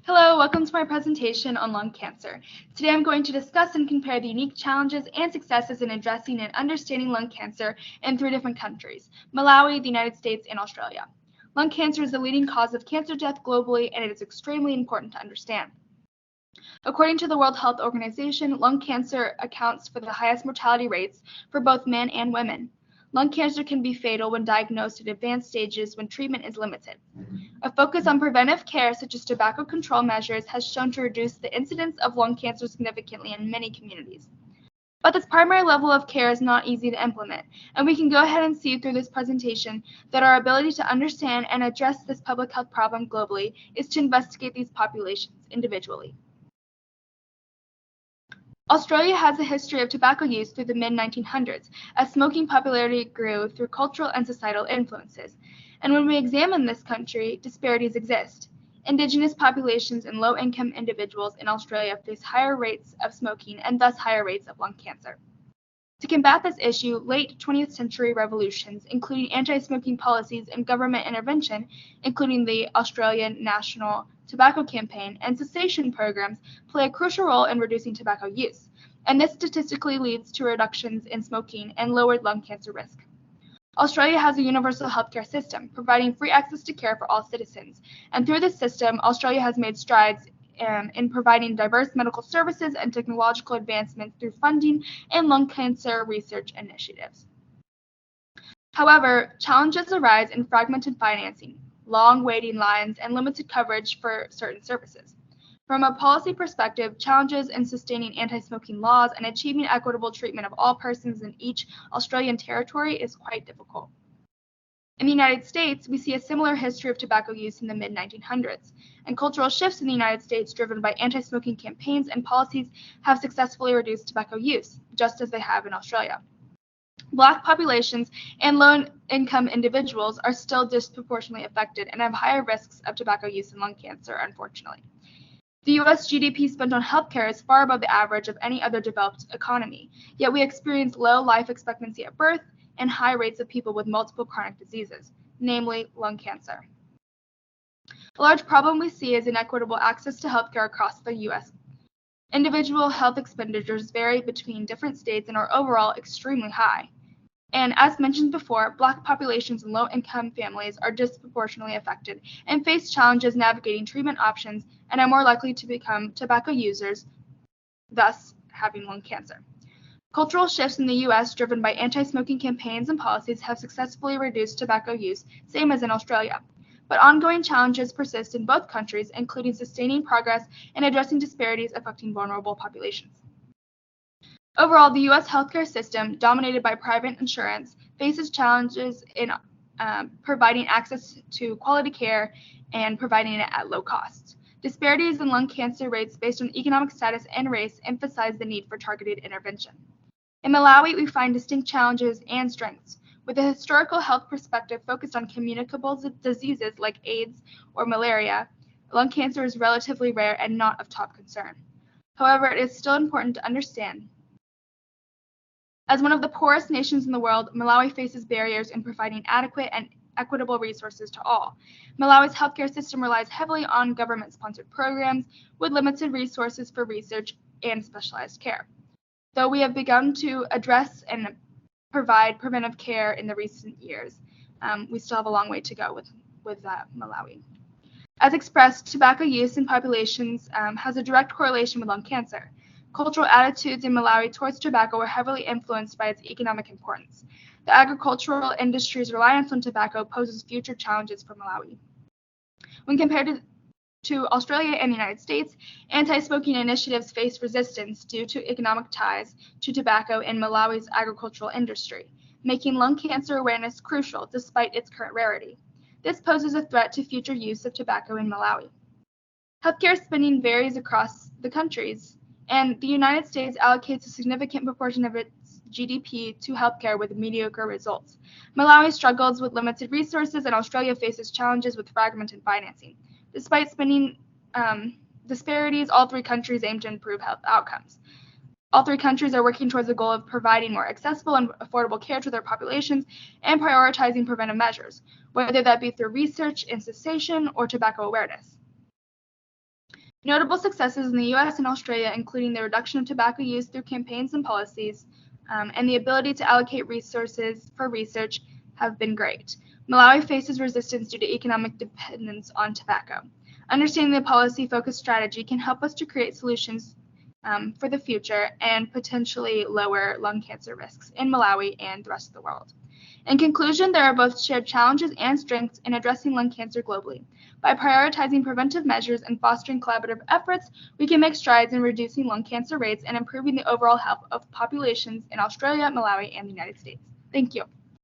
Hello, welcome to my presentation on lung cancer. Today I'm going to discuss and compare the unique challenges and successes in addressing and understanding lung cancer in 3 different countries: Malawi, the United States, and Australia. Lung cancer is the leading cause of cancer death globally, and it is extremely important to understand. According to the World Health Organization, lung cancer accounts for the highest mortality rates for both men and women. Lung cancer can be fatal when diagnosed at advanced stages when treatment is limited. A focus on preventive care, such as tobacco control measures, has shown to reduce the incidence of lung cancer significantly in many communities. But this primary level of care is not easy to implement, and we can go ahead and see through this presentation that our ability to understand and address this public health problem globally is to investigate these populations individually. Australia has a history of tobacco use through the mid-1900s, as smoking popularity grew through cultural and societal influences. And when we examine this country, disparities exist. Indigenous populations and low-income individuals in Australia face higher rates of smoking and thus higher rates of lung cancer. To combat this issue, late 20th century revolutions, including anti-smoking policies and government intervention, including the Australian National Tobacco Campaign and cessation programs, play a crucial role in reducing tobacco use, and this statistically leads to reductions in smoking and lowered lung cancer risk. Australia has a universal healthcare system, providing free access to care for all citizens, and through this system, Australia has made strides in providing diverse medical services and technological advancements through funding and lung cancer research initiatives. However, challenges arise in fragmented financing, long waiting lines, and limited coverage for certain services. From a policy perspective, challenges in sustaining anti-smoking laws and achieving equitable treatment of all persons in each Australian territory is quite difficult. In the United States, we see a similar history of tobacco use in the mid-1900s, and cultural shifts in the United States driven by anti-smoking campaigns and policies have successfully reduced tobacco use, just as they have in Australia. Black populations and low-income individuals are still disproportionately affected and have higher risks of tobacco use and lung cancer, unfortunately. The U.S. GDP spent on healthcare is far above the average of any other developed economy, yet we experience low life expectancy at birth and high rates of people with multiple chronic diseases, namely lung cancer. A large problem we see is inequitable access to healthcare across the U.S. Individual health expenditures vary between different states and are overall extremely high. And as mentioned before, Black populations and low-income families are disproportionately affected and face challenges navigating treatment options and are more likely to become tobacco users, thus having lung cancer. Cultural shifts in the U.S. driven by anti-smoking campaigns and policies have successfully reduced tobacco use, same as in Australia. But ongoing challenges persist in both countries, including sustaining progress and addressing disparities affecting vulnerable populations. Overall, the U.S. healthcare system, dominated by private insurance, faces challenges in providing access to quality care and providing it at low costs. Disparities in lung cancer rates based on economic status and race emphasize the need for targeted intervention. In Malawi, we find distinct challenges and strengths. With a historical health perspective focused on communicable diseases like AIDS or malaria, lung cancer is relatively rare and not of top concern. However, it is still important to understand. As one of the poorest nations in the world, Malawi faces barriers in providing adequate and equitable resources to all. Malawi's healthcare system relies heavily on government-sponsored programs with limited resources for research and specialized care. Though we have begun to address and provide preventive care in the recent years, we still have a long way to go with Malawi. As expressed, tobacco use in populations has a direct correlation with lung cancer. Cultural attitudes in Malawi towards tobacco were heavily influenced by its economic importance. The agricultural industry's reliance on tobacco poses future challenges for Malawi. When compared to Australia and the United States, anti-smoking initiatives face resistance due to economic ties to tobacco in Malawi's agricultural industry, making lung cancer awareness crucial despite its current rarity. This poses a threat to future use of tobacco in Malawi. Healthcare spending varies across the countries, and the United States allocates a significant proportion of its GDP to healthcare with mediocre results. Malawi struggles with limited resources, and Australia faces challenges with fragmented financing. Despite spending disparities, all 3 countries aim to improve health outcomes. All 3 countries are working towards the goal of providing more accessible and affordable care to their populations and prioritizing preventive measures, whether that be through research in cessation or tobacco awareness. Notable successes in the U.S. and Australia, including the reduction of tobacco use through campaigns and policies, and the ability to allocate resources for research, have been great. Malawi faces resistance due to economic dependence on tobacco. Understanding the policy-focused strategy can help us to create solutions for the future and potentially lower lung cancer risks in Malawi and the rest of the world. In conclusion, there are both shared challenges and strengths in addressing lung cancer globally. By prioritizing preventive measures and fostering collaborative efforts, we can make strides in reducing lung cancer rates and improving the overall health of populations in Australia, Malawi, and the United States. Thank you.